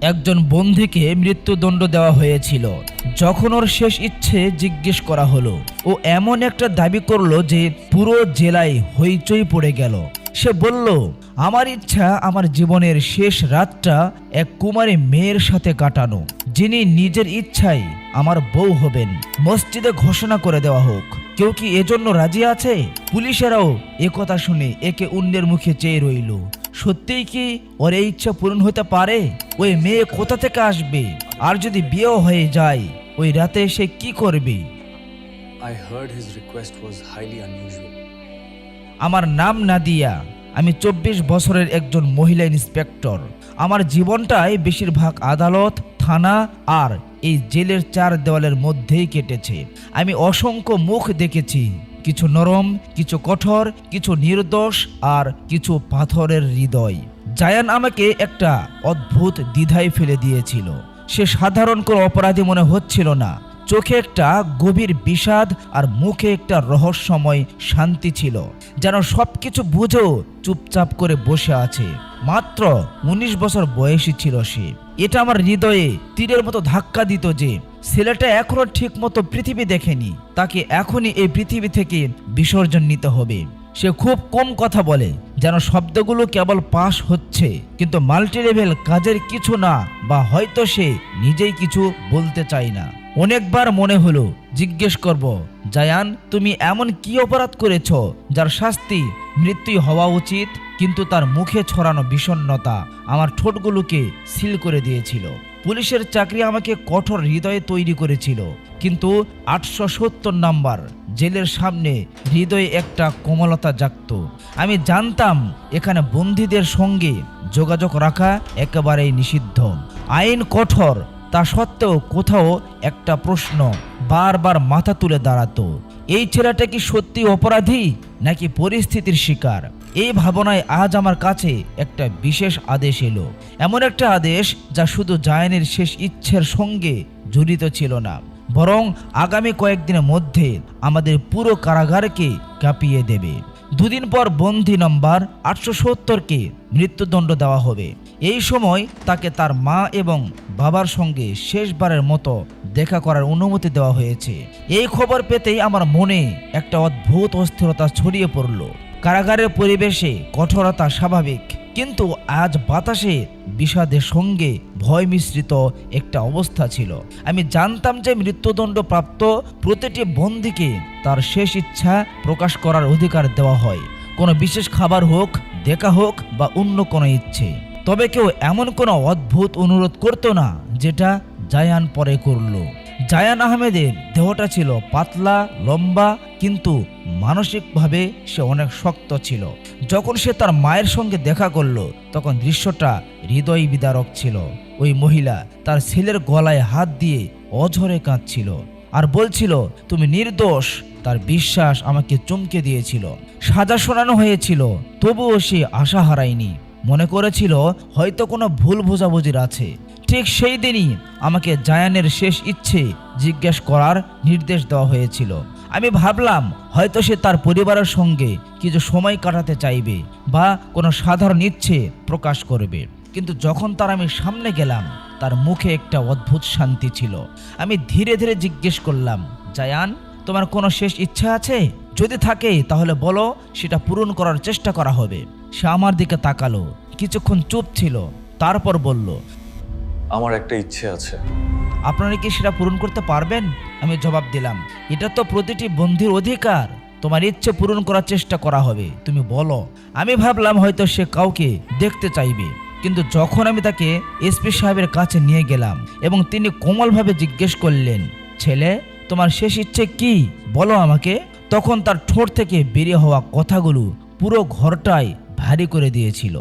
একজন বন্দীকে মৃত্যুদণ্ড দেওয়া হয়েছিল। যখন ওর শেষ ইচ্ছে জিজ্ঞেস করা হলো, ও এমন একটা দাবি করলো যে পুরো জেলায় হইচই পড়ে গেল। সে বলল, আমার ইচ্ছা আমার জীবনের শেষ রাতটা এক কুমারী মেয়ের সাথে কাটানো, যিনি নিজের ইচ্ছায় আমার বউ হবেন। মসজিদে ঘোষণা করে দেওয়া হোক। কেউ কি এজন্য রাজি আছে? পুলিশেরাও একথা শুনে একে অন্যের মুখে চেয়ে রইল। সত্যিই কি ওর এই ইচ্ছা পূরণ হতে পারে? ওই মেয়ে কোথা থেকে আসবে? আর যদি বিয়েও হয়ে যায়, ওই রাতে সে কি করবে? I heard his request was highly unusual. আমার নাম নাদিয়া। আমি 24 বছরের একজন মহিলা ইন্সপেক্টর। আমার জীবনটাই বেশিরভাগ আদালত, থানা আর এই জেলের 4 দেওয়ালের মধ্যেই কেটেছে। আমি অসংখ্য মুখ দেখেছি, কিছু নরম, কিছু কঠোর, কিছু নির্দোষ আর কিছু পাথরের হৃদয়। জায়ান আমাকে একটা অদ্ভুত দ্বিধায় ফেলে দিয়েছিল। সে সাধারণ কোনো অপরাধী মনে হচ্ছিল না। চোখে একটা গভীর বিষাদ আর মুখে একটা রহস্যময় শান্তি ছিল, যেন সবকিছু বুঝেও চুপচাপ করে বসে আছে। মাত্র 19 বছর বয়সী ছিল সে। এটা আমার হৃদয়ে তীরের মতো ধাক্কা দিত যে ছেলেটা এখনো ঠিক মতো পৃথিবী দেখেনি। তাকে এখনই এই পৃথিবী থেকে বিসর্জন নিতে হবে। সে খুব কম কথা বলে, যেন শব্দগুলো কেবল পাস হচ্ছে, কিন্তু মাল্টি লেভেল কাজের কিছু না, বা হয়তো সে নিজেই কিছু বলতে চায় না। অনেকবার মনে হলো জিজ্ঞেস করব, জায়ান, তুমি এমন কি অপরাধ করেছ যার শাস্তি মৃত্যুই হওয়া উচিত? কিন্তু তার মুখে ছড়ানো বিষণ্ণতা আমার ঠোঁটগুলোকে সিল করে দিয়েছিল। পুলিশের চাকরি আমাকে কঠোর হৃদয়ে তৈরি করেছিল, কিন্তু 870 নাম্বার জেলের সামনে হৃদয়ে একটা কোমলতা জাগত। আমি জানতাম এখানে বন্দীদের সঙ্গে যোগাযোগ রাখা একেবারেই নিষিদ্ধ। আইন কঠোর, তা সত্ত্বেও কোথাও একটা প্রশ্ন বারবার মাথা তুলে দাঁড়াতো, এই ছেলেটা কি সত্যি অপরাধী নাকি পরিস্থিতির শিকার? এই ভাবনায় আজ আমার কাছে একটা বিশেষ আদেশ এলো। এমন একটা আদেশ যা শুধু জায়ানের শেষ ইচ্ছের সঙ্গে জড়িত ছিল না, বরং আগামী কয়েকদিনের মধ্যে আমাদের পুরো কারাগারকে কাঁপিয়ে দেবে। 2 দিন পর বন্দী নম্বর 870কে মৃত্যুদণ্ড দেওয়া হবে। এই সময় তাকে তার মা এবং বাবার সঙ্গে শেষবারের মতো দেখা করার অনুমতি দেওয়া হয়েছে। এই খবর পেতেই আমার মনে একটা অদ্ভুত অস্থিরতা ছড়িয়ে পড়ল। কারাগারের পরিবেশে কঠোরতা স্বাভাবিক, কিন্তু আজ বাতাসে বিষাদের সঙ্গে ভয় মিশ্রিত একটা অবস্থা ছিল। আমি জানতাম যে মৃত্যুদণ্ড প্রাপ্ত প্রতিটি বন্দীকে তার শেষ ইচ্ছা প্রকাশ করার অধিকার দেওয়া হয়, কোনো বিশেষ খাবার হোক, দেখা হোক বা অন্য কোনো ইচ্ছে। তবে কেউ এমন কোনো অদ্ভুত অনুরোধ করতো না যেটা জায়ান পরে করলো। জায়ান আহমেদের দেহটা ছিল পাতলা, লম্বা, কিন্তু মানসিকভাবে সে অনেক শক্ত ছিল। যখন সে তার মায়ের সঙ্গে দেখা করলো, তখন দৃশ্যটা হৃদয় বিদারক ছিল। ওই মহিলা তার ছেলের গলায় হাত দিয়ে অঝরে কাঁদছিল আর বলছিল, তুমি নির্দোষ। তার বিশ্বাস আমাকে চমকে দিয়েছিল। সাজা শোনানো হয়েছিল, তবুও সে আশা হারায়নি। মনে করেছিল হয়তো কোনো ভুল বোঝাবুঝির আছে। ঠিক সেই দিনই আমাকে জায়ানের শেষ ইচ্ছে জিজ্ঞেস করার নির্দেশ দেওয়া হয়েছিল। আমি ভাবলাম হয়তো সে তার পরিবারের সঙ্গে কিছু সময় কাটাতে চাইবে বা কোনো সাধারণ ইচ্ছে প্রকাশ করবে। কিন্তু যখন আমি সামনে গেলাম, তার মুখে একটা অদ্ভুত শান্তি ছিল। আমি ধীরে ধীরে জিজ্ঞেস করলাম, জায়ান, তোমার কোনো শেষ ইচ্ছা আছে? যদি থাকে তাহলে বলো, সেটা পূরণ করার চেষ্টা করা হবে। সে আমার দিকে তাকালো, কিছুক্ষণ চুপ ছিল, তারপর বলল, আমার একটা ইচ্ছে আছে। আপনারা কি সেটা পূরণ করতে পারবেন? আমি জবাব দিলাম, এটা তো প্রতিটি বন্ধুর অধিকার। তোমার ইচ্ছে পূরণ করার চেষ্টা করা হবে, তুমি বলো। আমি ভাবলাম হয়তো সে কাউকে দেখতে চাইবে, কিন্তু যখন আমি তাকে এসপি সাহেবের কাছে নিয়ে গেলাম এবং তিনি কোমলভাবে জিজ্ঞেস করলেন, ছেলে, তোমার শেষ ইচ্ছে কি, বলো আমাকে, তখন তার ঠোঁট থেকে বেরিয়ে হওয়া কথাগুলো পুরো ঘরটাই ভারী করে দিয়েছিল।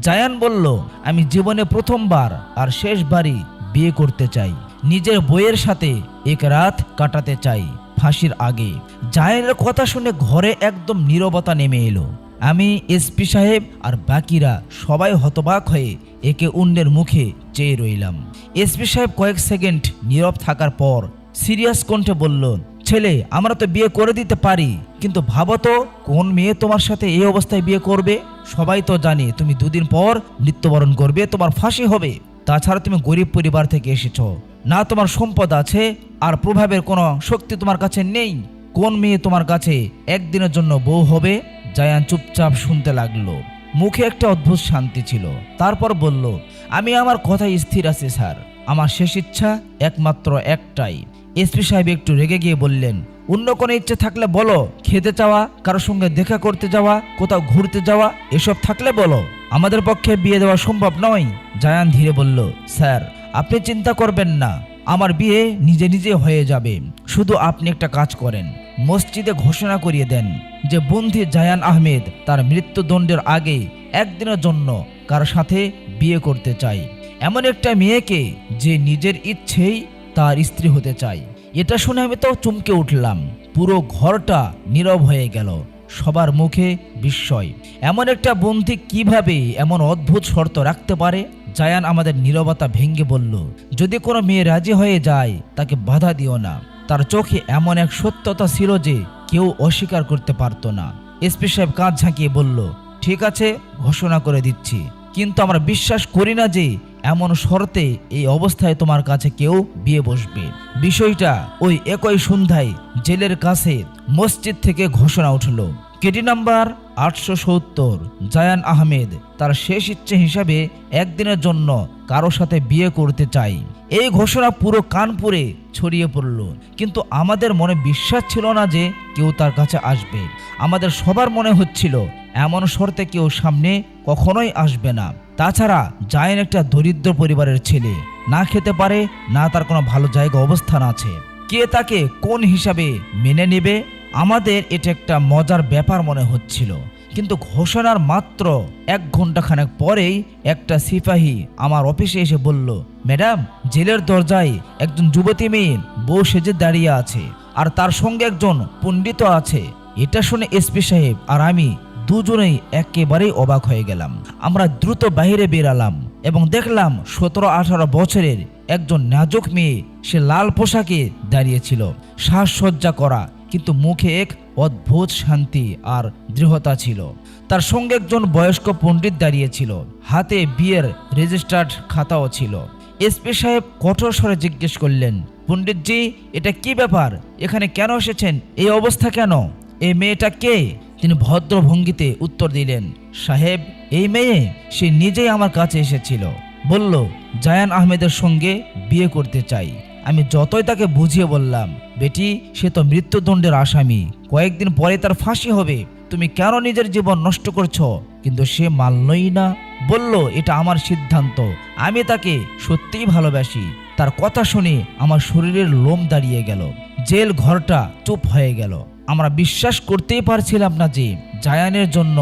জায়ান বলল, আমি জীবনে প্রথমবার আর শেষবারই বিয়ে করতে চাই। নিজের বইয়ের সাথে এক রাত কাটাতে চাই ফাঁসির আগে। জায়ানের কথা শুনে ঘরে একদম নীরবতা নেমে এলো। আমি, এসপি সাহেব আর বাকিরা সবাই হতবাক হয়ে একে অন্যের মুখে চেয়ে রইলাম। এসপি সাহেব কয়েক সেকেন্ড নীরব থাকার পর সিরিয়াস কণ্ঠে বলল, ছেলে, আমরা তো বিয়ে করে দিতে পারি, কিন্তু ভাবো তো কোন মেয়ে তোমার সাথে এই অবস্থায় বিয়ে করবে? সবাই তো জানে তুমি 2 দিন পর মৃত্যুবরণ করবে, তোমার ফাঁসি হবে। তাছাড়া তুমি গরিব পরিবার থেকে এসেছো, না তোমার সম্পদ আছে, আর প্রভাবের কোনো শক্তি তোমার কাছে নেই। কোন মেয়ে তোমার কাছে একদিনের জন্য বউ হবে? জায়ান চুপচাপ শুনতে লাগলো। মুখে একটা অদ্ভুত শান্তি ছিল। তারপর বলল, আমি আমার কথাই স্থির আছি স্যার। আমার শেষ ইচ্ছা একমাত্র একটাই। এসপি সাহেব একটু রেগে গিয়ে বললেন, অন্য কোনো ইচ্ছে থাকলে বলো। খেতে যাওয়া, কারোর সঙ্গে দেখা করতে যাওয়া, কোথাও ঘুরতে যাওয়া, এসব থাকলে বলো। আমাদের পক্ষে বিয়ে দেওয়া সম্ভব নয়। জায়ান ধীরে বলল, স্যার আপনি চিন্তা করবেন না, আমার বিয়ে নিজে নিজে হয়ে যাবে। শুধু আপনি একটা কাজ করেন, মসজিদে ঘোষণা করিয়ে দেন যে বন্ধু জায়ান আহমেদ তার মৃত্যুদণ্ডের আগে একদিনের জন্য কার সাথে বিয়ে করতে চাই, এমন একটা মেয়েকে যে নিজের ইচ্ছেই তার স্ত্রী হতে চায়। এটা শুনে আমি তো চমকে উঠলাম। পুরো ঘরটা নীরব হয়ে গেল, সবার মুখে বিস্ময়। এমন একটা বন্ধু কিভাবে এমন অদ্ভুত শর্ত রাখতে পারে? জায়ান আমাদের নীরবতা ভেঙে বলল, যদি কোনো মেয়ে রাজি হয়ে যায় তাকে বাধা দিও না। তার চোখে এমন এক সত্যতা ছিল যে কেউ অস্বীকার করতে পারতো না। এসপি সাহেব কাঁধ ঝাঁকিয়ে বলল, ঠিক আছে, ঘোষণা করে দিচ্ছি, কিন্তু আমরা বিশ্বাস করি না যে এমন শর্তে এই অবস্থায় তোমার কাছে কেউ বিয়ে বসবে। বিষয়টা ওই একই সন্ধ্যায় জেলের কাছে মসজিদ থেকে ঘোষণা উঠল, কেডি নাম্বার 870 জায়ান আহমেদ তার শেষ ইচ্ছে হিসাবে একদিনের জন্য কারো সাথে বিয়ে করতে চাই। এই ঘোষণা পুরো কানপুরে ছড়িয়ে পড়ল, কিন্তু আমাদের মনে বিশ্বাস ছিল না যে কেউ তার কাছে আসবে। আমাদের সবার মনে হচ্ছিল এমন শর্তে কেউ সামনে কখনোই আসবে না। তাছাড়া জায়ান একটা দরিদ্র পরিবারের ছেলে, না খেতে পারে, না তার কোনো ভালো জায়গা অবস্থান আছে। কে তাকে কোন হিসাবে মেনে নেবে? আমাদের এটা একটা মজার ব্যাপার মনে হচ্ছিল। কিন্তু ঘোষণার মাত্র 1 ঘন্টাখানেক পরেই একটা সিপাহী আমার অফিসে এসে বলল, ম্যাডাম, জেলের দরজায় একজন যুবতী মেয়ে বউ সেজে দাঁড়িয়ে আছে, আর তার সঙ্গে একজন পণ্ডিত আছে। এটা শুনে এসপি সাহেব আর আমি দুজনেই একেবারেই অবাক হয়ে গেলাম। আমরা দ্রুত বাইরে বেরালাম এবং দেখলাম 17-18 বছরের একজন নাজুক মেয়ে, সে লাল পোশাকে দাঁড়িয়েছিল, সাজসজ্জা করা, কিন্তু মুখে এক অদ্ভুত শান্তি আর দৃঢ়তা ছিল। তার সঙ্গে একজন বয়স্ক পণ্ডিত দাঁড়িয়েছিল, হাতে বিয়ের রেজিস্টার্ড খাতাও ছিল। এসপি সাহেব কঠোর স্বরে জিজ্ঞেস করলেন, পণ্ডিতজি, এটা কি ব্যাপার? এখানে কেন এসেছেন? এই অবস্থা কেন? এই মেয়েটা কে? তিনি ভদ্র ভঙ্গিতে উত্তর দিলেন, সাহেব, এই মেয়ে সে নিজেই আমার কাছে এসেছিল, বলল জায়ান আহমেদের সঙ্গে বিয়ে করতে চাই। আমি যতই তাকে বুঝিয়ে বললাম, বেটি, সে তো মৃত্যুদণ্ডের আসামি, কয়েকদিন পরে তার ফাঁসি হবে, তুমি কেন নিজের জীবন নষ্ট করছো? কিন্তু সে মানলই না, বলল এটা আমার সিদ্ধান্ত, আমি তাকে সত্যিই ভালোবাসি। তার কথা শুনে আমার শরীরের লোম দাঁড়িয়ে গেল, জেল ঘরটা চুপ হয়ে গেল। আমরা বিশ্বাস করতেই পারছিলাম না যে জায়ানের জন্য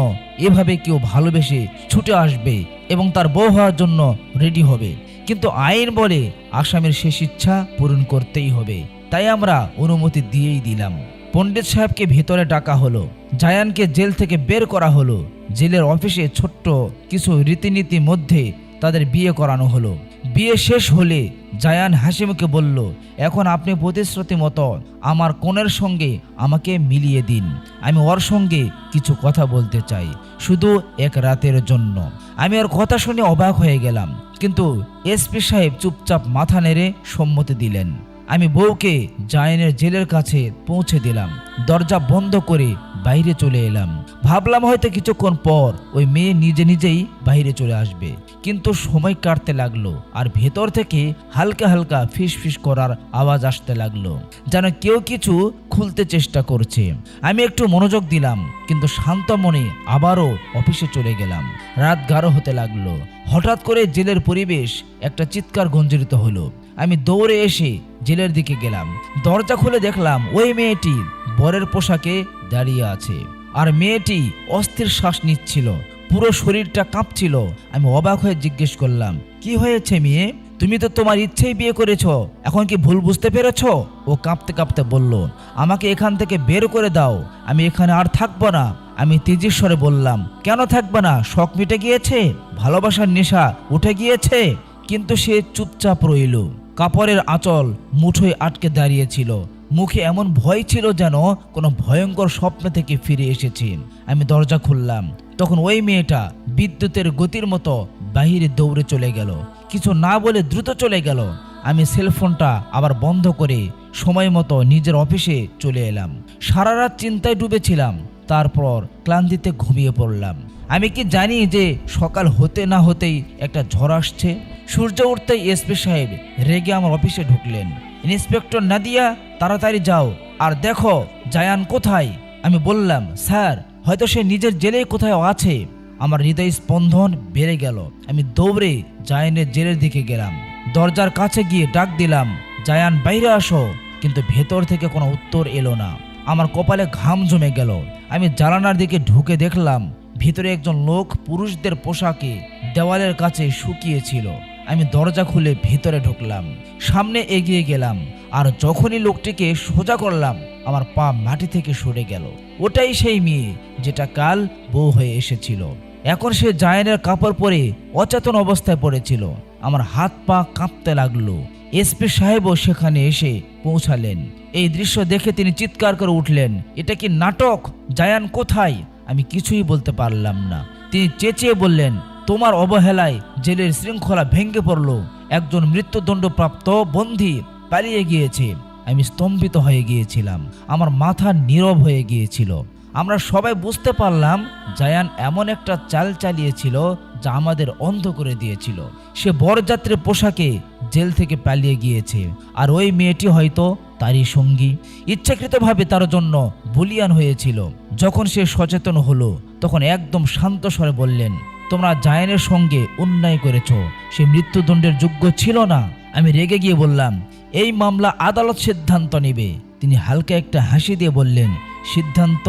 এভাবে কেউ ভালোবেসে ছুটে আসবে এবং তার বউ হওয়ার জন্য রেডি হবে। কিন্তু আইন বলে আসামির শেষ ইচ্ছা পূরণ করতেই হবে, তাই আমরা অনুমতি দিয়েই দিলাম। পণ্ডিত সাহেবকে ভেতরে ডাকা হলো, জায়ানকে জেল থেকে বের করা হলো। জেলের অফিসে ছোট্ট কিছু রীতিনীতি মধ্যে তাদের বিয়ে করানো হলো। বিয়ে শেষ হলে জায়ান হাসিমুখে বলল, এখন আপনি প্রতিশ্রুতি মতো আমার কনের সঙ্গে আমাকে মিলিয়ে দিন। আমি ওর সঙ্গে কিছু কথা বলতে চাই, শুধু এক রাতের জন্য। আমি ওর কথা শুনে অবাক হয়ে গেলাম, কিন্তু এসপি সাহেব চুপচাপ মাথা নেড়ে সম্মতি দিলেন। আমি বউকে জায়ানের জেলের কাছে পৌঁছে দিলাম, দরজা বন্ধ করে বাইরে চলে এলাম। ভাবলাম হয়তো কিছুক্ষণ পর ওই মেয়ে নিজে নিজেই বাইরে চলে আসবে, কিন্তু সময় কাটতে লাগলো আর ভেতর থেকে হালকা হালকা ফিস ফিস করার আওয়াজ আসতে লাগলো, যেন কেউ কিছু খুলতে চেষ্টা করছে। আমি একটু মনোযোগ দিলাম, কিন্তু শান্ত মনে আবারও অফিসে চলে গেলাম। রাত 11 হতে লাগলো। হঠাৎ করে জেলের পরিবেশ একটা চিৎকার গঞ্জরিত হলো। আমি দৌড়ে এসে জেলের দিকে গেলাম। দরজা খুলে দেখলাম ওই মেয়েটি বরের পোশাকে দাঁড়িয়ে আছে, আর মেয়েটি অস্থির শ্বাস নিচ্ছিল, পুরো শরীরটা কাঁপছিল। আমি অবাক হয়ে জিজ্ঞেস করলাম, কি হয়েছে মেয়ে? তুমি তো তোমার ইচ্ছেই বিয়ে করেছো, এখন কি ভুল বুঝতে পেরেছো? ও কাঁপতে কাঁপতে বলল, আমাকে এখান থেকে বের করে দাও, আমি এখানে আর থাকবো না। আমি তেজির স্বরে বললাম, কেন থাকবে না? শখ মিটে গিয়েছে? ভালোবাসার নেশা উঠে গিয়েছে? কিন্তু সে চুপচাপ রইল, কাপড়ের আঁচল মুঠোয় আটকে দাঁড়িয়েছিল। মুখে এমন ভয় ছিল যেন কোনো ভয়ঙ্কর স্বপ্ন থেকে ফিরে এসেছে। আমি দরজা খুললাম, তখন ওই মেয়েটা বিদ্যুতের গতির মতো বাহিরে দৌড়ে চলে গেল। কিছু না বলে দ্রুত চলে গেল। আমি সেলফোনটা আবার বন্ধ করে সময় মতো নিজের অফিসে চলে এলাম। সারা রাত চিন্তায় ডুবেছিলাম, তারপর ক্লান্তিতে ঘুমিয়ে পড়লাম। আমি কি জানি যে সকাল হতে না হতেই একটা ঝড় আসছে। সূর্য উঠতেই এসপি সাহেব রেগে আমার অফিসে ঢুকলেন। ইন্সপেক্টর নাদিয়া, তাড়াতাড়ি যাও আর দেখো জায়ান কোথায়। আমি বললাম, স্যার, হয়তো সে নিজের জেলেই কোথাও আছে। আমার হৃদয় স্পন্দন বেড়ে গেল। আমি দৌড়ে জায়ানের জেলের দিকে গেলাম। দরজার কাছে গিয়ে ডাক দিলাম, জায়ান বাইরে আসো, কিন্তু ভেতর থেকে কোনো উত্তর এলো না। আমার কপালে ঘাম জমে গেল। আমি জানালার দিকে ঢুকে দেখলাম ভিতরে একজন লোক পুরুষদের পোশাকে দেওয়ালের কাছে শুকিয়েছিল। আমি দরজা খুলে ভিতরে ঢুকলাম, সামনে এগিয়ে গেলাম, আর যখনই লোকটিকে সোজা করলাম আমার পা মাটি থেকে সরে গেল। ওটাই সেই মেয়ে যেটা কাল বউ হয়ে এসেছিল। এখন সে জায়ানের কাপড় পরে অচেতন অবস্থায় পড়েছিল। আমার হাত পা কাঁপতে লাগলো। এসপি সাহেবও সেখানে এসে পৌঁছালেন। এই দৃশ্য দেখে তিনি চিৎকার করে উঠলেন, এটা কি নাটক? জায়ান কোথায়? আমি কিছুই বলতে পারলাম না। তিনি চেঁচিয়ে বললেন, তোমার অবহেলায় জেলের শৃঙ্খলা ভেঙে পড়ল। একজন মৃত্যুদণ্ডপ্রাপ্ত বন্দী পালিয়ে গিয়েছে। আমি স্তম্ভিত হয়ে গিয়েছিলাম, আমার মাথা নীরব হয়ে গিয়েছিল। আমরা সবাই বুঝতে পারলাম জায়ান এমন একটা চাল চালিয়েছিল যা আমাদের অন্ধ করে দিয়েছিল। সে বরযাত্রীর পোশাকে জেল থেকে পালিয়ে গিয়েছে, আর ওই মেয়েটি হয়তো তারই সঙ্গী। ইচ্ছাকৃতভাবে তার জন্য বলিয়ান হয়েছিল। যখন সে সচেতন হলো তখন একদম শান্ত স্বরে বললেন, তোমরা জায়ানের সঙ্গে অন্যায় করেছ, সে মৃত্যুদণ্ডের যোগ্য ছিল না। আমি রেগে গিয়ে বললাম, এই মামলা আদালত সিদ্ধান্ত নেবে। তিনি হালকা একটা হাসি দিয়ে বললেন, সিদ্ধান্ত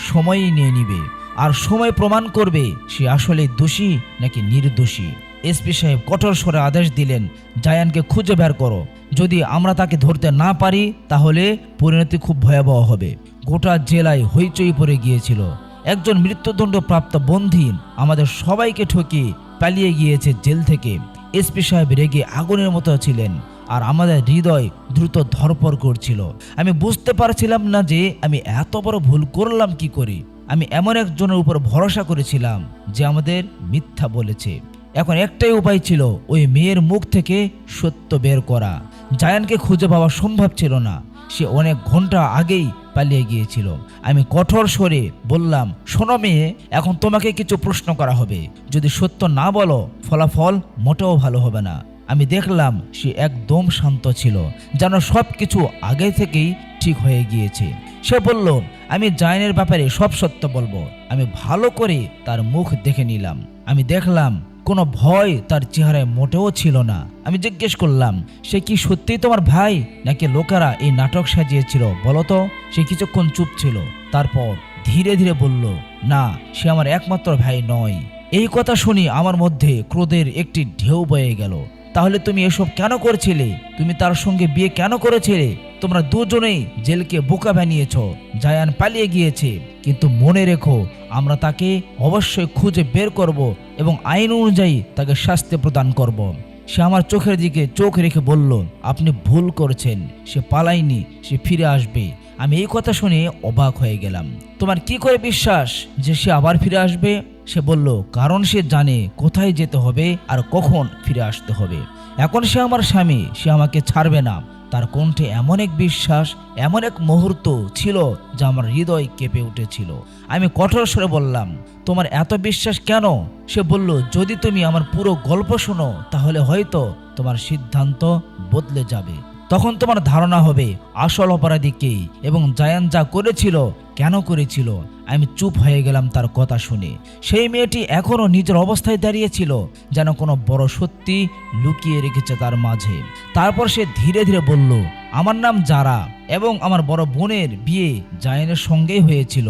সময়ই নিয়ে নিবে, আর সময় প্রমাণ করবে সে আসলে দোষী নাকি নির্দোষী। এসপি সাহেব কঠোর স্বরে আদেশ দিলেন, জায়ানকে খুঁজে বের করো। যদি আমরা তাকে ধরতে না পারি তাহলে পরিণতি খুব ভয়াবহ হবে। গোটা জেলায় হইচই পড়ে গিয়েছিল। একজন মৃত্যুদণ্ডপ্রাপ্ত বন্দী আমাদের সবাইকে ঠকিয়ে পালিয়ে গিয়েছে জেল থেকে। এসপি সাহেব রেগে আগুনের মতো ছিলেন, আর আমাদের হৃদয় দ্রুত ধরপড় করছিল। আমি বুঝতে পারছিলাম না যে আমি এত বড় ভুল করলাম কি করে। আমি এমন একজনের উপর ভরসা করেছিলাম যে আমাদের মিথ্যা বলেছে। এখন একটাই উপায় ছিল, ওই মেয়ের মুখ থেকে সত্য বের করা। জায়ানকে খুঁজে পাওয়া সম্ভব ছিল না, সে অনেক ঘন্টা আগেই পালিয়ে গিয়েছিল। আমি কঠোর স্বরে বললাম, শোনো মেয়ে, এখন তোমাকে কিছু প্রশ্ন করা হবে। যদি সত্য না বলো ফলাফল মোটেও ভালো হবে না। আমি দেখলাম সে একদম শান্ত ছিল, যেন সব কিছু আগে থেকেই ঠিক হয়ে গিয়েছে। সে বলল, আমি জায়ানের ব্যাপারে সব সত্য বলবো। আমি ভালো করে তার মুখ দেখে নিলাম। আমি দেখলাম কোনো ভয় তার চেহারায় মোটেও ছিল না। আমি জিজ্ঞেস করলাম, সে কি সত্যিই তোমার ভাই নাকি লোকেরা এই নাটক সাজিয়েছিল বলো তো? সে কিছুক্ষণ চুপ ছিল, তারপর ধীরে ধীরে বলল, না, সে আমার একমাত্র ভাই নয়। এই কথা শুনি আমার মধ্যে ক্রোধের একটি ঢেউ বয়ে গেল। তাহলে তুমি এসব কেন করছিলে? তুমি তার সঙ্গে বিয়ে কেন করেছিলে? তোমরা দুজনেই জেলকে বোকা বানিয়েছ। জায়ান পালিয়ে গিয়েছে, কিন্তু মনে রেখো, আমরা তাকে অবশ্যই খুঁজে বের করব এবং আইন অনুযায়ী তাকে শাস্তি প্রদান করব। সে আমার চোখের দিকে চোখ রেখে বলল, আপনি ভুল করছেন, সে পালায়নি, সে ফিরে আসবে। আমি এই কথা শুনে অবাক হয়ে গেলাম। তোমার কি করে বিশ্বাস যে সে আবার ফিরে আসবে? সে বলল, কারণ সে জানে কোথায় যেতে হবে আর কখন ফিরে আসতে হবে। এখন সে আমার স্বামী, সে আমাকে ছাড়বে না। তার কণ্ঠে এমন এক বিশ্বাস, এমন এক মুহূর্ত ছিল যা আমার হৃদয় কেঁপে উঠেছিল। আমি কঠোর স্বরে বললাম, তোমার এত বিশ্বাস কেন? সে বলল, যদি তুমি আমার পুরো গল্প শোনো তাহলে হয়তো তোমার সিদ্ধান্ত বদলে যাবে। তখন তোমার ধারণা হবে আসল অপরাধী কে এবং জায়ান যা করেছিল কেন করেছিল। আমি চুপ হয়ে গেলাম তার কথা শুনে। সেই মেয়েটি এখনো নিজের অবস্থায় দাঁড়িয়েছিল, যেন কোনো বড় সত্যি লুকিয়ে রেখেছে তার মাঝে। তারপর সে ধীরে ধীরে বলল, আমার নাম যারা এবং আমার বড় বোনের বিয়ে জায়ানের সঙ্গেই হয়েছিল।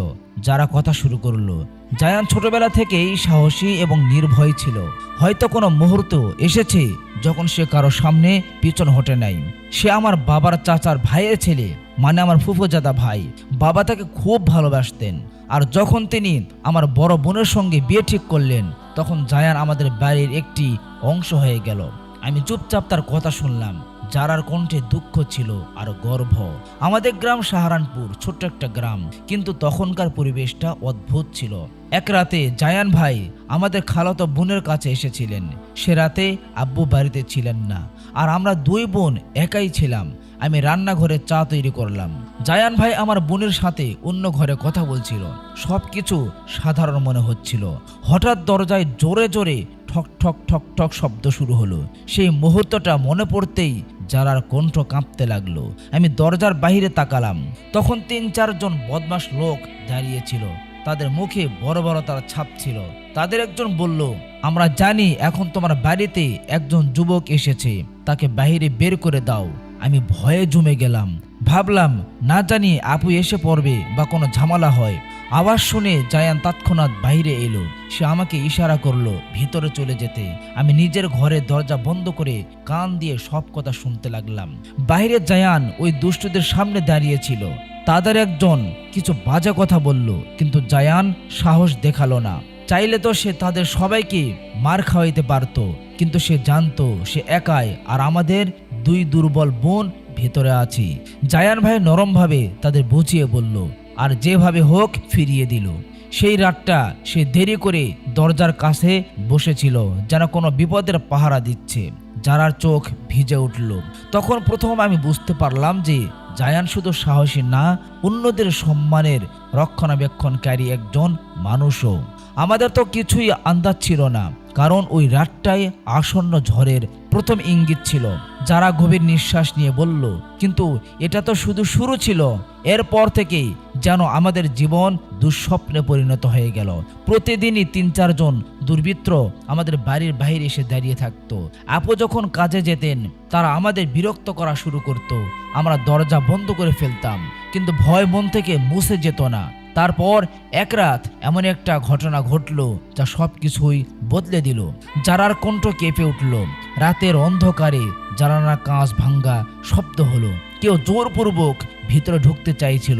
যারা কথা শুরু করলো, জায়ান ছোটবেলা থেকেই সাহসী এবং নির্ভয় ছিল। হয়তো কোনো মুহূর্ত এসেছে যখন সে কারো সামনে পিছন হটে নাই। সে আমার বাবার চাচার ভাইয়ের ছেলে, মানে আমার ফুফুজাদা ভাই। বাবা তাকে খুব ভালোবাসতেন, আর যখন তিনি আমার বড় বোনের সঙ্গে বিয়ে ঠিক করলেন তখন জায়ান আমাদের বাড়ির একটি অংশ হয়ে গেল। আমি চুপচাপ তার কথা শুনলাম। যারার কণ্ঠে দুঃখ ছিল আর গর্ব। আমাদের গ্রাম সাহারানপুর, ছোট্ট একটা গ্রাম, কিন্তু তখনকার পরিবেশটা অদ্ভুত ছিল। এক রাতে জায়ান ভাই আমাদের খালাতো বোনের কাছে এসেছিলেন। সে রাতে আব্বু বাড়িতে ছিলেন না, আর আমরা দুই বোন একাই ছিলাম। আমি রান্নাঘরে চা তৈরি করলাম। জায়ান ভাই আমার বোনের সাথে অন্য ঘরে কথা বলছিল। সবকিছু সাধারণ মনে হচ্ছিল। হঠাৎ দরজায় জোরে জোরে ঠক ঠক ঠক ঠক শব্দ শুরু হলো। সেই মুহূর্তটা মনে পড়তেই যারার কণ্ঠ কাঁপতে লাগলো। আমি দরজার বাইরে তাকালাম। তখন ৩-৪ জন বদমাশ লোক দাঁড়িয়েছিল। তাদের মুখে বড় বড় তার ছাপ ছিল। তাদের একজন বলল, আমরা জানি এখন তোমার বাড়িতে একজন যুবক এসেছে, তাকে বাইরে বের করে দাও। আমি ভয়ে জমে গেলাম। ভাবলাম না জানি আপু এসে পড়বে বা কোনো ঝামেলা হয়। আওয়াজ শুনে জায়ান তৎক্ষণাৎ বাইরে এলো। সে আমাকে ইশারা করলো ভিতরে চলে যেতে। আমি নিজের ঘরে দরজা বন্ধ করে কান দিয়ে সব কথা শুনতে লাগলাম। বাইরে জায়ান ওই দুষ্টদের সামনে দাঁড়িয়েছিল। তাদের একজন কিছু বাজে কথা বলল, কিন্তু জায়ান সাহস দেখালো না। চাইলে তো সে তাদের সবাইকে মার খাওয়াইতে পারত, কিন্তু সে জানতো সে একাই, আর আমাদের দুই দুর্বল বোন ভেতরে আছি। জায়ান ভাই নরমভাবে তাদের বুঝিয়ে বলল, আর যেভাবে হোক ফিরিয়ে দিল। সেই রাতটা সে দেরি করে দরজার কাছে বসেছিল, যেন কোনো বিপদের পাহারা দিচ্ছে। যারার চোখ ভিজে উঠল। তখন প্রথম আমি বুঝতে পারলাম যে জায়ান শুধু সাহসী না, অন্যদের সম্মানের রক্ষণাবেক্ষণকারী একজন মানুষও। আমাদের তো কিছুই আন্দাজ ছিল না, কারণ ওই রাতটাই আসন্ন ঝড়ের প্রথম ইঙ্গিত ছিল। যারা গভীর নিঃশ্বাস নিয়ে বলল, কিন্তু এটা তো শুধু শুরু ছিল। এরপর থেকেই যেন আমাদের জীবন দুঃস্বপ্নে পরিণত হয়ে গেল। প্রতিদিনই ৩-৪ জন দুর্বৃত্ত আমাদের বাড়ির বাইরে এসে দাঁড়িয়ে থাকতো। আপু যখন কাজে যেতেন, তারা আমাদের বিরক্ত করা শুরু করত। আমরা দরজা বন্ধ করে ফেলতাম, কিন্তু ভয় মন থেকে মুছে যেত না। তারপর এক রাত এমন একটা ঘটনা ঘটল যা সবকিছুই বদলে দিল। যারার কণ্ঠ কেঁপে উঠল। রাতের অন্ধকারে জানালার কাঁচ ভাঙ্গা শব্দ হলো। কেউ জোরপূর্বক ভিতরে ঢুকতে চাইছিল।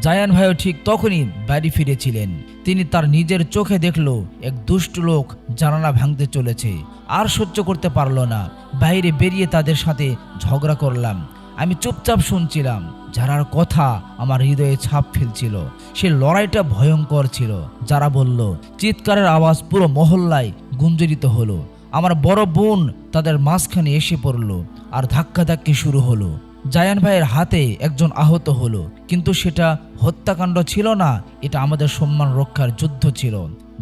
জায়ান ভাইও ঠিক তখনই বাড়ি ফিরেছিলেন। তিনি তার নিজের চোখে দেখল এক দুষ্ট লোক জানালা ভাঙতে চলেছে। আর সহ্য করতে পারল না। বাইরে বেরিয়ে তাদের সাথে ঝগড়া করলাম। আমি চুপচাপ শুনছিলাম। যারার কথা আমার হৃদয়ে ছাপ ফেলছিল। সে লড়াইটা ভয়ঙ্কর ছিল। যারা বলল, চিৎকারের আওয়াজ পুরো মহল্লায় গুঞ্জরিত হলো। আমার বড় বোন তাদের মাঝখানে এসে পড়ল, আর ধাক্কাধাক্কি শুরু হলো। জায়ান ভাইয়ের হাতে একজন আহত হলো, কিন্তু সেটা হত্যাকাণ্ড ছিল না, এটা আমাদের সম্মান রক্ষার যুদ্ধ ছিল।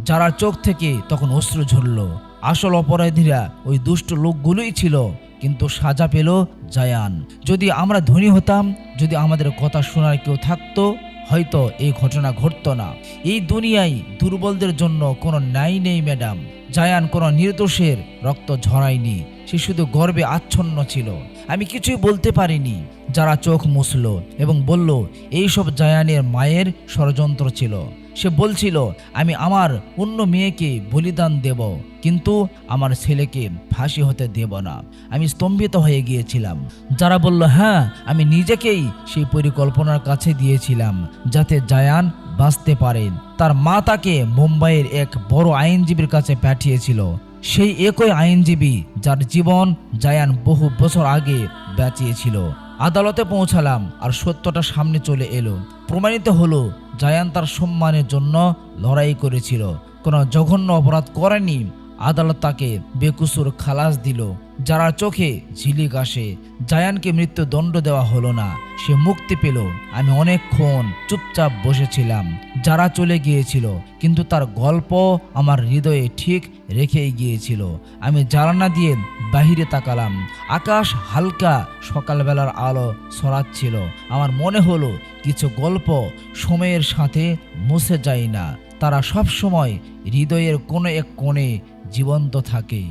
যারা চোখ থেকে তখন অশ্রু ঝরল। আসল অপরাধীরা ওই দুষ্ট লোকগুলোই ছিল, কিন্তু সাজা পেল জায়ান। যদি আমরা ধনী হতাম, যদি আমাদের কথা শোনার কেউ থাকতো, হয়তো এই ঘটনা ঘটতো না। এই দুনিয়ায় দুর্বলদের জন্য কোনো ন্যায় নেই ম্যাডাম। জায়ান কোনো নির্দোষের রক্ত ঝরায়নি, সে শুধু গর্বে আচ্ছন্ন ছিল। আমি কিছুই বলতে পারিনি। যারা চোখ মুছল এবং বলল, এইসব জায়ানের মায়ের ষড়যন্ত্র ছিল। সে বলছিল, আমি আমার অন্য মেয়েকে বলিদান দেব, কিন্তু আমার ছেলেকে ফাঁসি হতে দেব না। আমি স্তম্ভিত হয়ে গিয়েছিলাম। যারা বলল, হ্যাঁ, আমি নিজেকেই সেই পরিকল্পনার কাছে দিয়েছিলাম যাতে জায়ান বাঁচতে পারেন। তার মা তাকে মুম্বাইয়ের এক বড় আইনজীবীর কাছে পাঠিয়েছিল। সেই একই আইনজীবী যার জীবন জায়ান বহু বছর আগে বাঁচিয়েছিল। আদালতে পৌঁছালাম, আর সত্যটা সামনে চলে এলো। প্রমাণিত হলো জায়ান তার সম্মানের জন্য লড়াই করেছিল, কোনো জঘন্য অপরাধ করেনি। আদালত তাকে বেকসুর খালাস দিল। যারা চোখে ঝিলিক আসে। জায়ানকে মৃত্যুদণ্ড দেওয়া হলো না, সে মুক্তি পেল। আমি অনেকক্ষণ চুপচাপ বসেছিলাম। যারা চলে গিয়েছিল, কিন্তু তার গল্প আমার হৃদয়ে ঠিক রেখেই গিয়েছিল। আমি জানালা দিয়ে বাহিরে তাকালাম। আকাশ হালকা সকালবেলার আলো ছড়াচ্ছিল। আমার মনে হলো কিছু গল্প সময়ের সাথে মুছে যায় না, তারা সব সময় হৃদয়ের কোনো এক কোণে জীবন্ত থাকে।